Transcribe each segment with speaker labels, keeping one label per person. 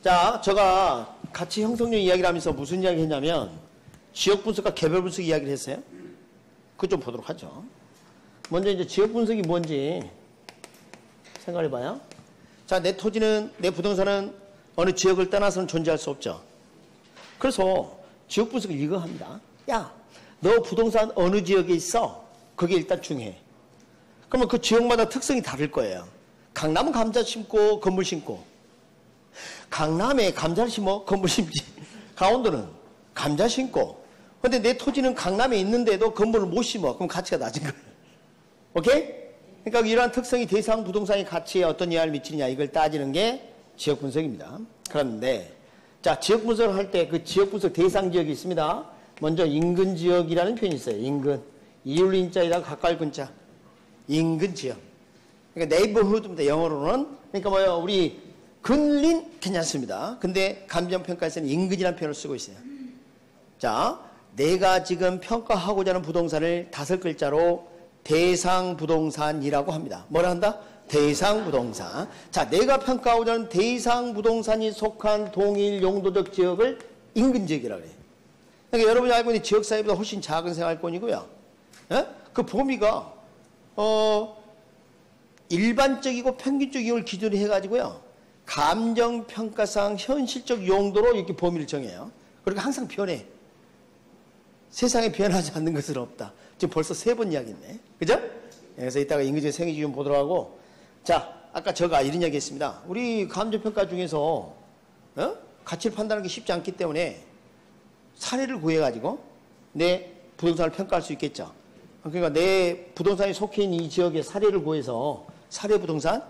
Speaker 1: 자, 제가 가치 형성력 이야기를 하면서 무슨 이야기 했냐면 지역 분석과 개별 분석 이야기를 했어요. 그거 좀 보도록 하죠. 먼저 이제 지역 분석이 뭔지 생각해 봐요. 자, 내 토지는, 내 부동산은 어느 지역을 떠나서는 존재할 수 없죠. 그래서 지역 분석을 이거 합니다. 야, 너 부동산 어느 지역에 있어? 그게 일단 중요해. 그러면 그 지역마다 특성이 다를 거예요. 강남은 감자 심고 건물 심고, 강남에 감자를 심어 건물 심지, 강원도는 감자 심고, 근데 내 토지는 강남에 있는데도 건물을 못 심어. 그럼 가치가 낮은 거예요. 오케이? 그러니까 이러한 특성이 대상 부동산의 가치에 어떤 영향을 미치느냐, 이걸 따지는 게 지역 분석입니다. 그런데 자, 지역 분석을 할 때 그 지역 분석 대상 지역이 있습니다. 먼저 인근 지역이라는 표현이 있어요. 인근. 이울린자에다가 가까울 근자. 인근 지역. 그러니까 네이버후드입니다. 영어로는. 그러니까 뭐요? 우리 근린 괜찮습니다. 근데 감정평가에서는 인근이라는 표현을 쓰고 있어요. 자, 내가 지금 평가하고자 하는 부동산을 5글자로 대상 부동산이라고 합니다. 뭐라 한다? 대상 부동산. 자, 내가 평가하고자 하는 대상 부동산이 속한 동일 용도적 지역을 인근 지역이라고 해요. 그러니까 여러분이 알고 있는 지역 사이보다 훨씬 작은 생활권이고요. 예? 그 범위가 일반적이고 평균적 이용을 기준으로 해가지고요. 감정평가상 현실적 용도로 이렇게 범위를 정해요. 그러니까 항상 변해. 세상에 변하지 않는 것은 없다. 지금 벌써 3번 이야기했네. 그죠? 그래서 이따가 인근지역 생애지 좀 보도록 하고. 자, 아까 제가 이런 이야기 했습니다. 우리 감정평가 중에서 가치를 판단하는 게 쉽지 않기 때문에 사례를 구해가지고 내 부동산을 평가할 수 있겠죠. 그러니까 내 부동산이 속해 있는 이 지역의 사례를 구해서 사례 부동산,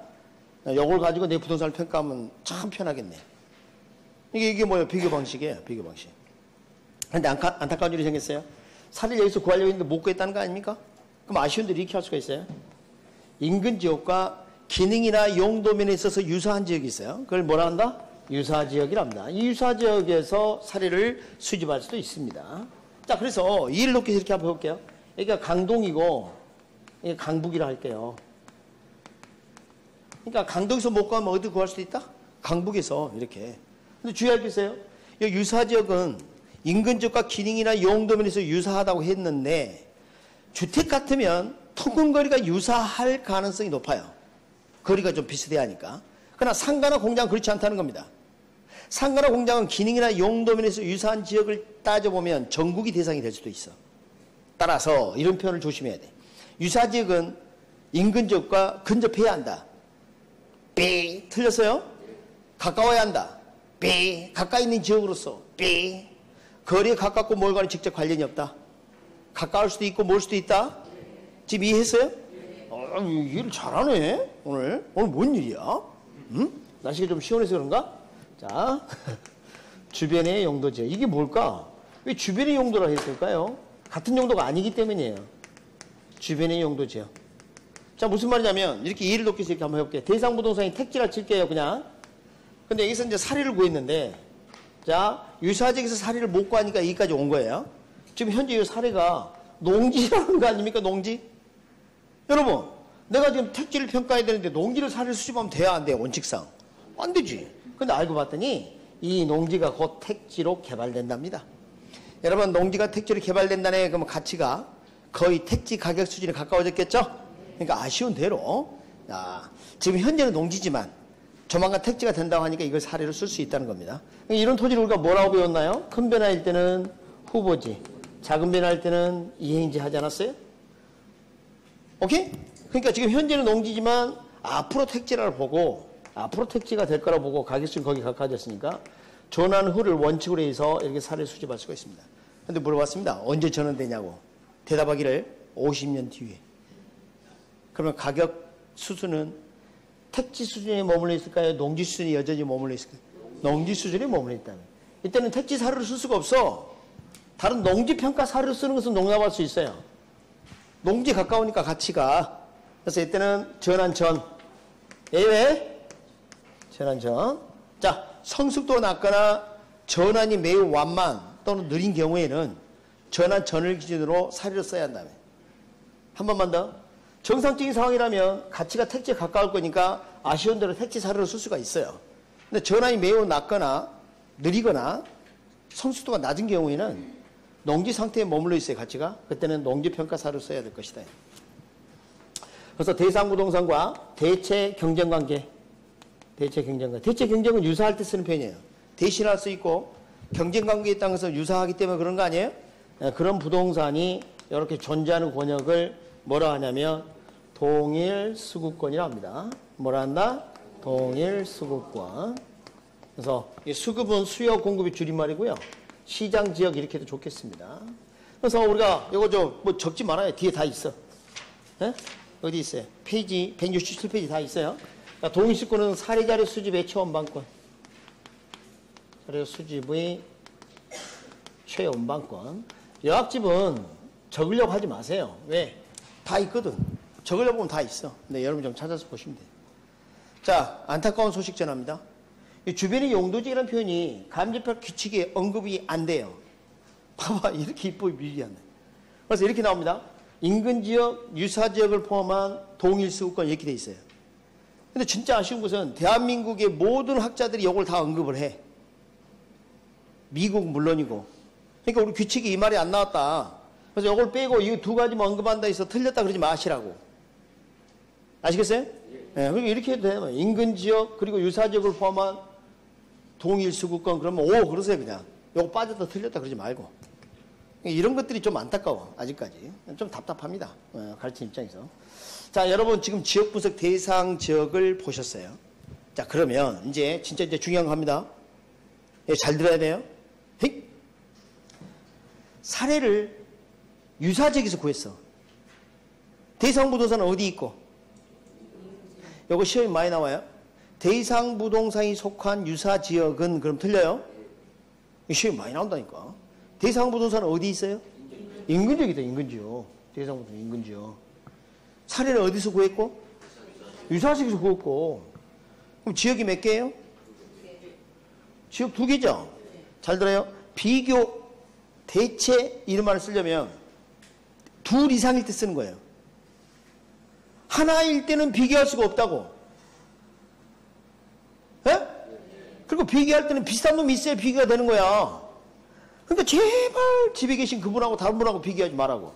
Speaker 1: 이걸 가지고 내 부동산을 평가하면 참 편하겠네. 이게 뭐예요? 비교 방식이에요. 비교 방식. 그런데 안타까운 일이 생겼어요. 사례를 여기서 구하려고 했는데 못 구했다는 거 아닙니까? 그럼 아쉬운데 이렇게 할 수가 있어요. 인근 지역과 기능이나 용도면에 있어서 유사한 지역이 있어요. 그걸 뭐라 한다? 유사지역이랍니다. 이 유사지역에서 사례를 수집할 수도 있습니다. 자, 그래서 이를 놓고 이렇게 한번 볼게요. 여기가 강동이고 강북이라 할게요. 그러니까 강동에서 못 구하면 어디 구할 수도 있다? 강북에서 이렇게. 근데 주의할 게 있어요. 이 유사지역은 인근지역과 기능이나 용도면에서 유사하다고 했는데 주택 같으면 통근거리가 유사할 가능성이 높아요. 거리가 좀 비슷해야 하니까. 그러나 상가나 공장은 그렇지 않다는 겁니다. 상가나 공장은 기능이나 용도면에서 유사한 지역을 따져보면 전국이 대상이 될 수도 있어. 따라서 이런 표현을 조심해야 돼. 유사지역은 인근지역과 근접해야 한다. 삐 틀렸어요? 가까워야 한다. 삐 가까이 있는 지역으로서 삐 거리에 가깝고 멀과는 직접 관련이 없다. 가까울 수도 있고 멀 수도 있다. 지금 이해했어요? 이해를 잘하네. 오늘 뭔 일이야? 응? 날씨가 좀 시원해서 그런가? 자, 주변의 용도죠. 이게 뭘까? 왜 주변의 용도라 했을까요? 같은 용도가 아니기 때문이에요. 주변의 용도죠. 자, 무슨 말이냐면 이렇게 이해를 돕기 위해서 이렇게 한번 해볼게요. 대상 부동산이 택지라 칠게요, 그냥. 근데 여기서 이제 사례를 구했는데, 자, 유사지역에서 사례를 못 구하니까 여기까지 온 거예요. 지금 현재 이 사례가 농지라는 거 아닙니까? 농지? 여러분, 내가 지금 택지를 평가해야 되는데 농지를 사례를 수집하면 돼야 안 돼요? 원칙상. 안 되지. 근데 알고 봤더니 이 농지가 곧 택지로 개발된답니다. 여러분, 농지가 택지로 개발된다네. 그러면 가치가 거의 택지 가격 수준에 가까워졌겠죠? 그러니까 아쉬운 대로 지금 현재는 농지지만 조만간 택지가 된다고 하니까 이걸 사례로 쓸 수 있다는 겁니다. 이런 토지를 우리가 뭐라고 배웠나요? 큰 변화일 때는 후보지, 작은 변화일 때는 이행지 하지 않았어요? 오케이? 그러니까 지금 현재는 농지지만 앞으로 택지를 보고, 앞으로 택지가 될 거라고 보고 가격수는 거기 가까워졌으니까 전환 후를 원칙으로 해서 이렇게 사례를 수집할 수가 있습니다. 근데 물어봤습니다. 언제 전환되냐고. 대답하기를 50년 뒤에. 그러면 가격 수준은 택지 수준에 머물러 있을까요? 농지 수준이 여전히 머물러 있을까요? 농지 수준에 머물러 있다면. 이때는 택지 사료를 쓸 수가 없어. 다른 농지 평가 사료를 쓰는 것은 농담할 수 있어요. 농지에 가까우니까 가치가. 그래서 이때는 전환전. 왜? 전환전. 자, 성숙도가 낮거나 전환이 매우 완만 또는 느린 경우에는 전환전을 기준으로 사료를 써야 한다며. 한 번만 더. 정상적인 상황이라면 가치가 택지에 가까울 거니까 아쉬운 대로 택지 사료를 쓸 수가 있어요. 근데 전환이 매우 낮거나 느리거나 성숙도가 낮은 경우에는 농지 상태에 머물러 있어요, 가치가. 그때는 농지평가사를 써야 될 것이다. 그래서 대상부동산과 대체 경쟁관계. 대체 경쟁은 유사할 때 쓰는 편이에요. 대신할 수 있고 경쟁관계에 따라서 유사하기 때문에 그런 거 아니에요? 그런 부동산이 이렇게 존재하는 권역을 뭐라 하냐면 동일수급권이라고 합니다. 뭐라 한다? 동일수급권. 그래서 이 수급은 수요 공급의 줄임말이고요. 시장 지역 이렇게 해도 좋겠습니다. 그래서 우리가 이거 뭐 적지 말아요. 뒤에 다 있어. 예? 어디 있어요? 페이지 167페이지 다 있어요. 그러니까 동일수급권은 사례자료 수집의 최원방권. 사례 수집의 최원방권. 여학집은 적으려고 하지 마세요. 왜? 다 있거든. 적으려고 하면 다 있어. 근데 여러분 좀 찾아서 보시면 돼요. 자, 안타까운 소식 전합니다. 주변의 용도지라는 표현이 감지표 규칙에 언급이 안 돼요. 봐봐, 이렇게 이쁘게 미비한데. 그래서 이렇게 나옵니다. 인근지역, 유사지역을 포함한 동일수급권 이렇게 돼 있어요. 근데 진짜 아쉬운 것은 대한민국의 모든 학자들이 이걸 다 언급을 해. 미국 물론이고. 그러니까 우리 규칙이 이 말이 안 나왔다. 그래서 이걸 빼고 이 두 가지만 언급한다 해서 틀렸다 그러지 마시라고. 아시겠어요? 네, 그리고 이렇게 해도 돼요. 인근지역 그리고 유사지역을 포함한 동일수급권 그러면 오 그러세요 그냥. 요거 빠졌다 틀렸다 그러지 말고. 이런 것들이 좀 안타까워 아직까지. 좀 답답합니다. 가르치는 입장에서. 자, 여러분 지금 지역 분석 대상 지역을 보셨어요. 자, 그러면 이제 진짜 이제 중요한 거 합니다. 예, 잘 들어야 돼요. 헤이. 사례를 유사지역에서 구했어. 대상 부동산은 어디 있고? 요거 시험이 많이 나와요. 대상 부동산이 속한 유사지역은 그럼 틀려요? 시험이 많이 나온다니까. 대상 부동산은 어디 있어요? 인근지역이다, 인근지역. 대상 부동산 인근지역. 사례를 어디서 구했고? 유사지역에서 구했고. 그럼 지역이 몇 개예요? 지역 2개죠? 잘 들어요? 비교, 대체 이런 말을 쓰려면 둘 이상일 때 쓰는 거예요. 하나일 때는 비교할 수가 없다고. 예? 그리고 비교할 때는 비슷한 놈이 있어야 비교가 되는 거야. 그러니까 제발 집에 계신 그분하고 다른 분하고 비교하지 말라고.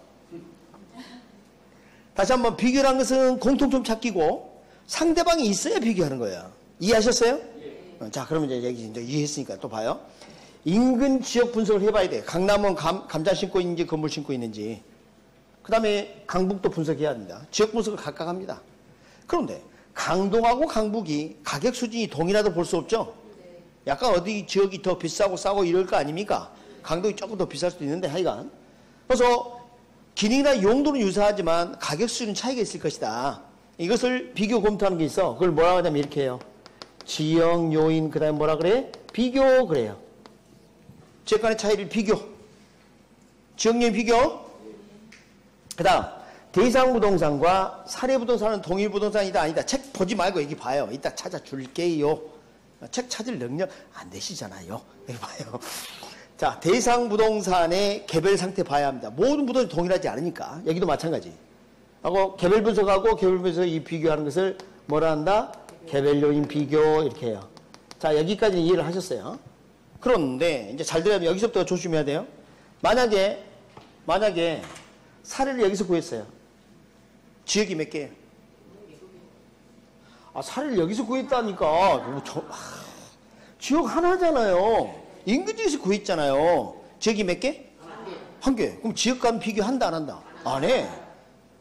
Speaker 1: 다시 한번 비교라는 것은 공통점 찾기고 상대방이 있어야 비교하는 거야. 이해하셨어요? 자, 그러면 이제 얘기 이제 이해했으니까 또 봐요. 인근 지역 분석을 해봐야 돼. 강남은 감자 신고 있는지 건물 신고 있는지. 그 다음에 강북도 분석해야 합니다. 지역 분석을 각각 합니다. 그런데 강동하고 강북이 가격 수준이 동일하다 볼 수 없죠? 약간 어디 지역이 더 비싸고 싸고 이럴 거 아닙니까? 강동이 조금 더 비쌀 수도 있는데 하여간. 그래서 기능이나 용도는 유사하지만 가격 수준은 차이가 있을 것이다. 이것을 비교 검토하는 게 있어. 그걸 뭐라고 하냐면 이렇게 해요. 지역 요인 그 다음에 뭐라 그래? 비교 그래요. 지역 간의 차이를 비교. 지역 요인 비교. 그 다음 대상 부동산과 사례 부동산은 동일 부동산이다 아니다. 책 보지 말고 여기 봐요. 이따 찾아줄게요. 책 찾을 능력 안 되시잖아요. 여기 봐요. 자, 대상 부동산의 개별 상태 봐야 합니다. 모든 부동산이 동일하지 않으니까. 여기도 마찬가지. 하고 개별 분석하고 개별 분석 이 비교하는 것을 뭐라 한다? 개별 요인 비교 이렇게 해요. 자, 여기까지 이해를 하셨어요. 그런데 이제 잘 들으면 여기서부터 조심해야 돼요. 만약에 사례를 여기서 구했어요. 지역이 몇 개예요? 아, 사례를 여기서 구했다니까. 지역 하나잖아요. 인근지에서 구했잖아요. 지역이 몇 개? 한 개. 그럼 지역 간 비교한다 안 한다? 안 해.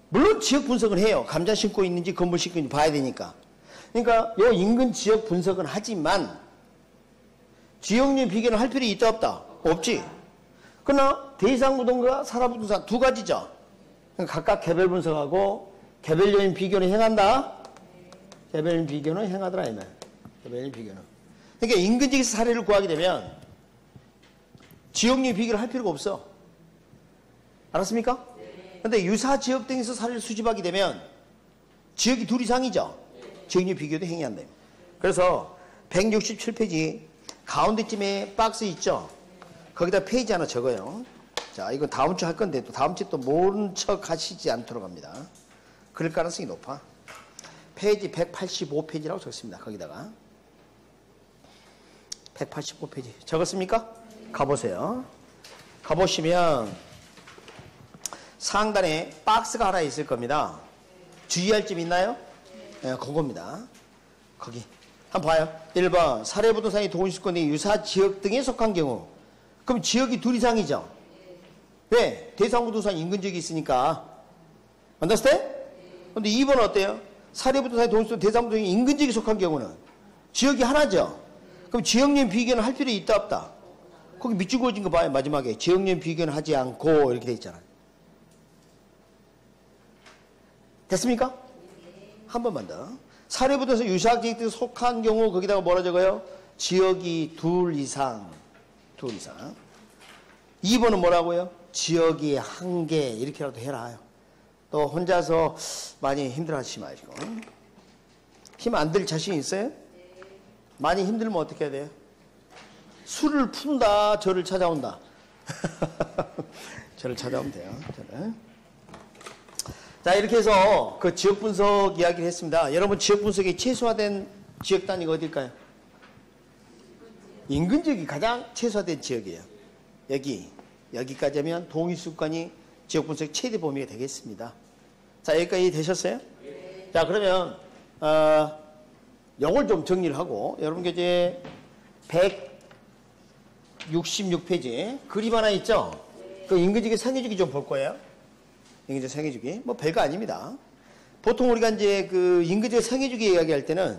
Speaker 1: 물론 지역 분석을 해요. 감자 심고 있는지 건물 심고 있는지 봐야 되니까. 그러니까 요 인근 지역 분석은 하지만 지역률 비교는 할 필요 있다 없다? 없지. 그러나 대상부동과 사라부동산 두 가지죠. 그러니까 각각 개별 분석하고 개별 요인 비교는 행한다. 개별 요인 비교는 행하더라 이 말. 개별 요인 비교는. 그러니까 인근지역에서 사례를 구하게 되면 지역률 비교를 할 필요가 없어. 알았습니까? 그런데 유사 지역 등에서 사례를 수집하게 되면 지역이 둘 이상이죠. 지역률 비교도 행해야 돼요. 그래서 167페이지 가운데쯤에 박스 있죠. 거기다 페이지 하나 적어요. 자, 이거 다음 주 할 건데 또 다음 주에 또 모른 척 하시지 않도록 합니다. 그럴 가능성이 높아. 페이지 185페이지라고 적습니다. 거기다가. 189페이지. 적었습니까? 가보세요. 가보시면 상단에 박스가 하나 있을 겁니다. 주의할 점 있나요? 네, 그겁니다. 거기. 한번 봐요. 1번. 사례부동산이 동일수권의 유사 지역 등에 속한 경우. 그럼 지역이 둘 이상이죠? 왜? 대상부동산 인근 지역이 있으니까. understand? 근데 2번은 어때요? 사례부동산이 동일수권 대상부동산이 인근 지역에 속한 경우는 지역이 하나죠? 그럼 지역령 비교는 할 필요 있다 없다? 거기 밑줄 그어진 거 봐요. 마지막에. 지역령 비교는 하지 않고 이렇게 돼 있잖아요. 됐습니까? 한 번만 더. 사례부동산 유사 지역 등에 속한 경우 거기다가 뭐라 적어요? 지역이 둘 이상. 2번은 뭐라고요? 지역이 한 개. 이렇게라도 해라. 또 혼자서 많이 힘들어하시지 마시고. 힘 안 들 자신 있어요? 많이 힘들면 어떻게 해야 돼요? 술을 푼다. 저를 찾아온다. 저를 찾아오면 돼요. 저를. 자, 이렇게 해서 그 지역 분석 이야기를 했습니다. 여러분, 지역 분석의 최소화된 지역 단위가 어딜까요? 인근 지역이 가장 최소화된 지역이에요. 여기까지 하면 동일수권이 지역 분석 최대 범위가 되겠습니다. 자, 여기까지 되셨어요? 네. 자, 그러면 요걸 좀 정리를 하고 여러분께 이제 166페이지 그림 하나 있죠? 그 인근지기 상해주기 좀 볼 거예요. 인근지기 상해주기 뭐 별거 아닙니다. 보통 우리가 이제 그 인근지기 상해주기 이야기할 때는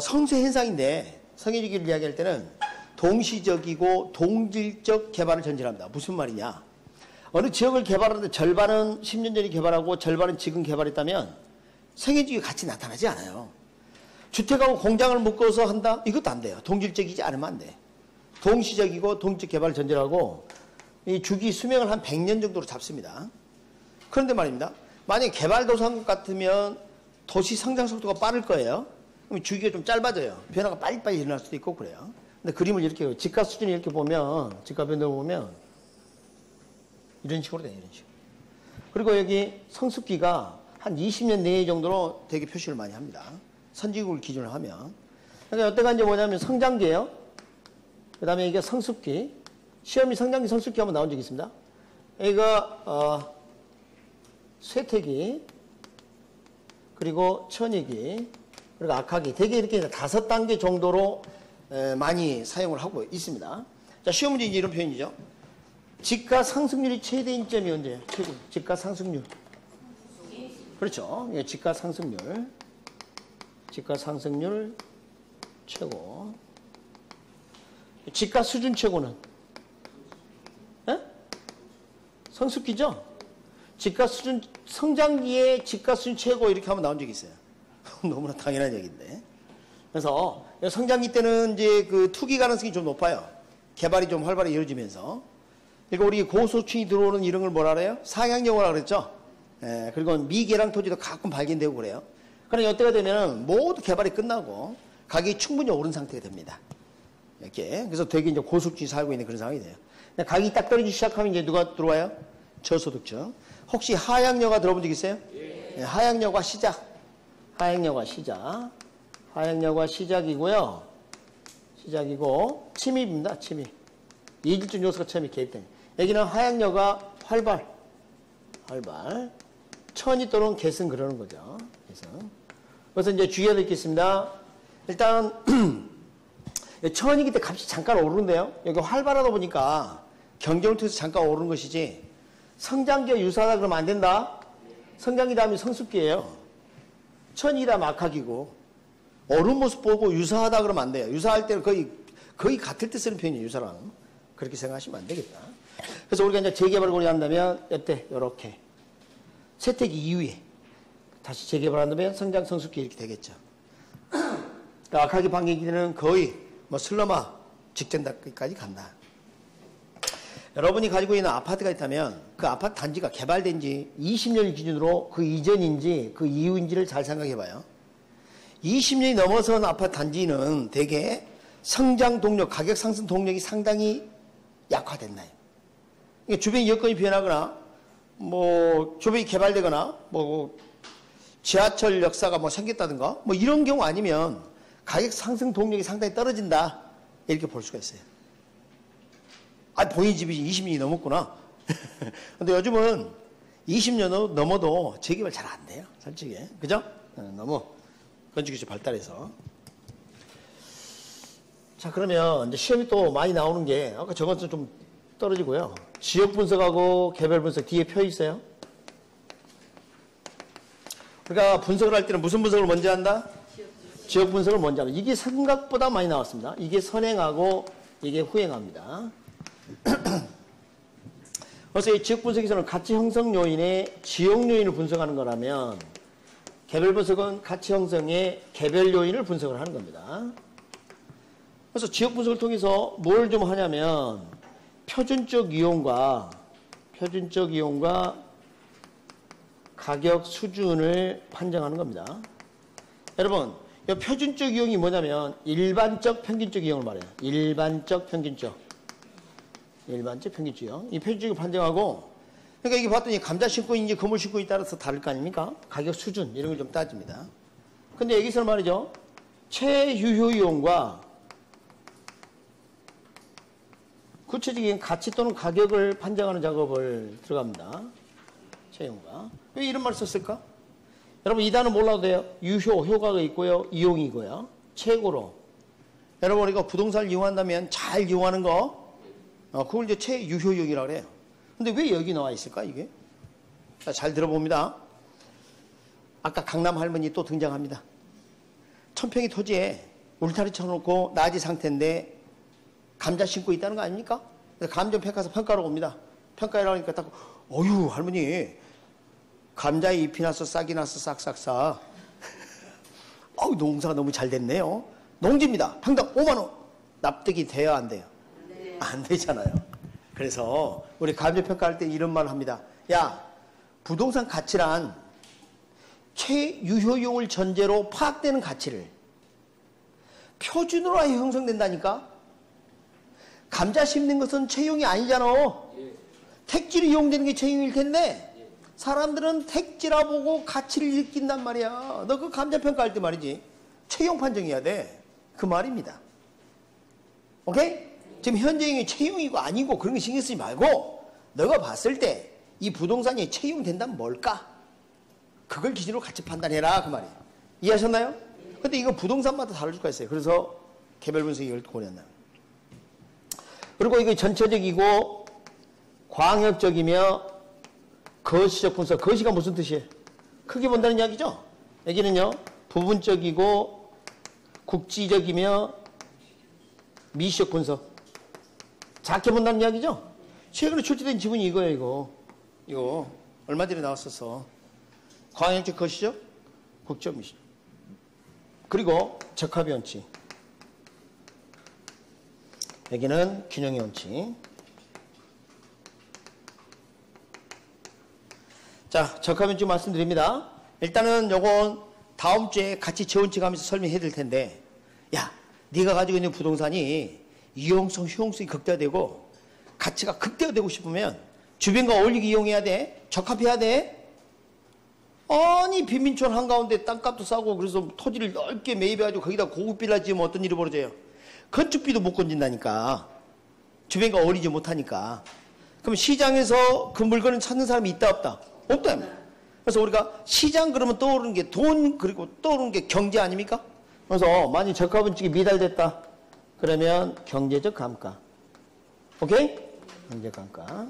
Speaker 1: 성세 현상인데 상해주기를 이야기할 때는 동시적이고 동질적 개발을 전제합니다. 무슨 말이냐? 어느 지역을 개발하는데 절반은 10년 전에 개발하고 절반은 지금 개발했다면 상해주기가 같이 나타나지 않아요. 주택하고 공장을 묶어서 한다? 이것도 안 돼요. 동질적이지 않으면 안 돼. 동시적이고 동질적 개발을 전제로 하고 이 주기 수명을 한 100년 정도로 잡습니다. 그런데 말입니다. 만약에 개발도상국 같으면 도시 성장 속도가 빠를 거예요. 그럼 주기가 좀 짧아져요. 변화가 빨리빨리 일어날 수도 있고 그래요. 근데 그림을 이렇게 집값 수준을 이렇게 보면 집값 변동을 보면 이런 식으로 돼요. 이런 식으로. 그리고 여기 성숙기가 한 20년 내에 정도로 되게 표시를 많이 합니다. 선진국을 기준으로 하면. 그러니까 여태가 이제 뭐냐면 성장기예요. 그 다음에 이게 성숙기. 시험이 성장기, 성숙기 한번 나온 적이 있습니다. 여기가 쇠퇴기, 그리고 천이기, 그리고 악하기. 대개 이렇게 5단계 정도로 많이 사용을 하고 있습니다. 자, 시험 문제 이제 이런 표현이죠. 집가 상승률이 최대인 점이 언제예요? 최고. 집가 상승률. 그렇죠. 집가 상승률. 집가 상승률 최고. 집가 수준 최고는? 에? 성숙기죠? 집가 수준, 성장기에 집가 수준 최고 이렇게 하면 나온 적이 있어요. 너무나 당연한 얘기인데. 그래서 성장기 때는 이제 그 투기 가능성이 좀 높아요. 개발이 좀 활발히 이루어지면서. 그러니까 우리 고소득층이 들어오는 이런 걸 뭐라 그래요? 상향영화라 그랬죠? 예, 그리고 미개량 토지도 가끔 발견되고 그래요. 그러나 이때가 되면 모두 개발이 끝나고 가격이 충분히 오른 상태가 됩니다. 이렇게. 그래서 되게 이제 고소득층이 살고 있는 그런 상황이 돼요. 가격이 딱 떨어지기 시작하면 이제 누가 들어와요? 저소득층. 혹시 하향여가 들어본 적 있어요? 예, 하향여가 시작. 하향여가 시작. 하향여가 시작이고요. 시작이고 침입입니다. 침입. 이질적 요소가 처음에 개입된. 여기는 하향여가 활발. 천이 또는 계승 그러는 거죠. 그래서 이제 주의해야 될 게 있습니다. 일단 천이기 때 값이 잠깐 오르는데요. 여기 활발하다 보니까 경쟁을 통해서 잠깐 오르는 것이지 성장기와 유사하다 그러면 안 된다. 성장기 다음에 성숙기예요. 천이 다음 악학이고 오른 모습 보고 유사하다 그러면 안 돼요. 유사할 때는 거의 같을 때 쓰는 표현이에요. 유사랑. 그렇게 생각하시면 안 되겠다. 그래서 우리가 이제 재개발을 고려한다면 이때 이렇게 쇠퇴기 이후에 다시 재개발한다면 성장 성숙기 이렇게 되겠죠. 그러니까 악하기 반기기는 거의 뭐 슬럼화 직전까지 간다. 여러분이 가지고 있는 아파트가 있다면 그 아파트 단지가 개발된 지 20년 기준으로 그 이전인지 그 이후인지를 잘 생각해 봐요. 20년이 넘어선 아파트 단지는 대개 성장 동력, 가격 상승 동력이 상당히 약화됐나요? 그러니까 주변 여건이 변하거나 뭐 주변이 개발되거나 뭐 지하철 역사가 뭐 생겼다든가 뭐 이런 경우 아니면 가격 상승 동력이 상당히 떨어진다. 이렇게 볼 수가 있어요. 아, 본인 집이 20년이 넘었구나. 근데 요즘은 20년 넘어도 재개발 잘 안 돼요. 솔직히. 그죠? 너무 건축기술 발달해서. 자, 그러면 이제 시험이 또 많이 나오는 게, 아까 저것은 좀 떨어지고요. 지역 분석하고 개별 분석 뒤에 표 있어요. 그러니까 분석을 할 때는 무슨 분석을 먼저 한다? 지역 분석을 먼저 합니다. 이게 생각보다 많이 나왔습니다. 이게 선행하고 이게 후행합니다. 그래서 이 지역 분석에서는 가치 형성 요인의 지역 요인을 분석하는 거라면 개별 분석은 가치 형성의 개별 요인을 분석을 하는 겁니다. 그래서 지역 분석을 통해서 뭘 좀 하냐면 표준적 이용과 가격 수준을 판정하는 겁니다. 여러분, 이 표준적 이용이 뭐냐면 일반적 평균적 이용을 말해요. 일반적 평균적 이용. 이 표준적을 판정하고, 그러니까 이게 봤더니 감자 신고 있는지 거물 신고에 따라서 다를 거 아닙니까? 가격 수준 이런 걸 좀 따집니다. 근데 여기서는 말이죠, 최유효 이용과 구체적인 가치 또는 가격을 판정하는 작업을 들어갑니다. 최유효가. 왜 이런 말을 썼을까? 여러분, 이 단어 몰라도 돼요. 유효, 효과가 있고요. 이용이고요. 최고로. 여러분, 우리가 부동산을 이용한다면 잘 이용하는 거, 그걸 이제 최유효용이라고 그래요. 근데 왜 여기 나와 있을까, 이게? 자, 잘 들어봅니다. 아까 강남 할머니 또 등장합니다. 1000평의 토지에 울타리 쳐놓고 낮이 상태인데 감자 심고 있다는 거 아닙니까? 그래서 감정 평가서 평가로 옵니다. 평가하라고 하니까 딱, 어휴, 할머니, 감자에 잎이 나서 싹이 나서 싹싹싹. 어우, 농사가 너무 잘 됐네요. 농지입니다. 평당 5만원. 납득이 돼야 안 돼요? 네. 안 되잖아요. 그래서 우리 감정 평가할 때 이런 말을 합니다. 야, 부동산 가치란 최유효용을 전제로 파악되는 가치를 표준으로 아예 형성된다니까? 감자 심는 것은 채용이 아니잖아. 택지로 이용되는 게 채용일 텐데 사람들은 택지라 보고 가치를 느낀단 말이야. 너 그 감자 평가할 때 말이지, 채용 판정해야 돼. 그 말입니다. 오케이? 지금 현재형이 채용이고 아니고 그런 거 신경 쓰지 말고 너가 봤을 때 이 부동산이 채용된다면 뭘까? 그걸 기준으로 가치 판단해라, 그 말이에요. 이해하셨나요? 근데 이거 부동산마다 다를 수가 있어요. 그래서 개별 분석이 이걸 고려한다. 그리고 이거 전체적이고 광역적이며 거시적 분석. 거시가 무슨 뜻이에요? 크게 본다는 이야기죠? 여기는요, 부분적이고 국지적이며 미시적 분석. 작게 본다는 이야기죠? 최근에 출제된 지문이 이거예요, 이거 얼마 전에 나왔었어. 광역적, 거시적, 국적, 미시적. 그리고 적합의 원칙. 여기는 균형의 원칙. 자, 적합의 원칙 말씀드립니다. 일단은 요건 다음 주에 같이 재원칙 하면서 설명해 드릴 텐데, 야, 네가 가지고 있는 부동산이 이용성, 효용성이 극대화되고 가치가 극대화되고 싶으면 주변과 어울리게 이용해야 돼. 적합해야 돼. 아니, 빈민촌 한가운데 땅값도 싸고 그래서 토지를 넓게 매입해가지고 거기다 고급 빌라 지으면 어떤 일이 벌어져요? 건축비도 못 건진다니까. 주변과 어울리지 못하니까. 그럼 시장에서 그 물건을 찾는 사람이 있다 없다? 없다. 그래서 우리가 시장 그러면 떠오르는 게 돈, 그리고 떠오르는 게 경제 아닙니까? 그래서 만약 적합원칙이 미달됐다 그러면 경제적 감가. 오케이? 경제적 감가.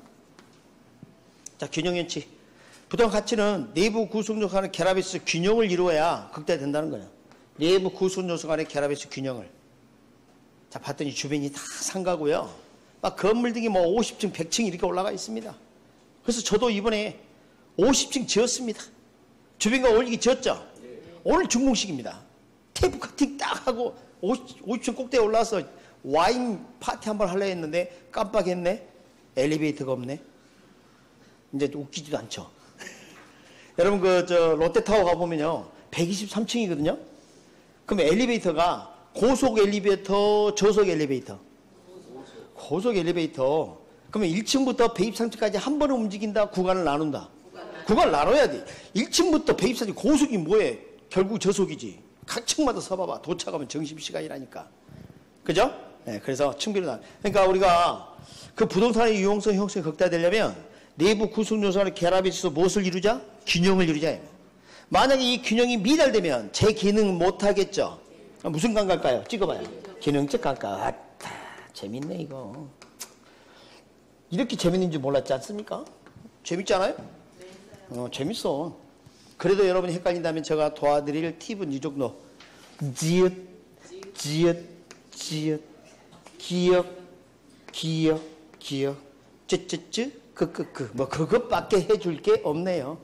Speaker 1: 자, 균형원칙. 부동산 가치는 내부 구성 요소 간의 결합에서 균형을 이루어야 극대화된다는 거예요. 내부 구성 요소 간의 결합에서 균형을. 자, 봤더니 주변이 다 상가고요. 막 건물 등이 뭐 50층, 100층 이렇게 올라가 있습니다. 그래서 저도 이번에 50층 지었습니다. 주변과 어울리게 지었죠? 오늘 준공식입니다. 테이프 커팅 딱 하고 50층 꼭대기에 올라와서 와인 파티 한번 하려 했는데 깜빡했네. 엘리베이터가 없네. 이제 웃기지도 않죠. 여러분 롯데타워 가보면요, 123층이거든요. 그럼 엘리베이터가 고속 엘리베이터, 저속 엘리베이터. 고속 엘리베이터. 그러면 1층부터 123층까지 한 번에 움직인다, 구간을 나눈다. 구간을 나눠야 돼. 1층부터 123층 고속이 뭐해? 결국 저속이지. 각 층마다 서봐봐. 도착하면 점심시간이라니까. 그죠? 네, 그래서 층비로 나. 그러니까 우리가 그 부동산의 유용성 형성이 극대화되려면 내부 구성 요소의 결합이 있어서 무엇을 이루자? 균형을 이루자. 만약에 이 균형이 미달되면 제 기능 못 하겠죠. 무슨 감각일까요? 찍어봐요. 기능적 감각. 아따, 재밌네 이거. 이렇게 재밌는 줄 몰랐지 않습니까? 재밌잖아요? 재밌어. 그래도 여러분이 헷갈린다면 제가 도와드릴 팁은 이 정도. 지읒, 지읒, 지읒, 기역, 기역, 기역, 쯔쯔쯔, 뭐 그것밖에 해줄 게 없네요.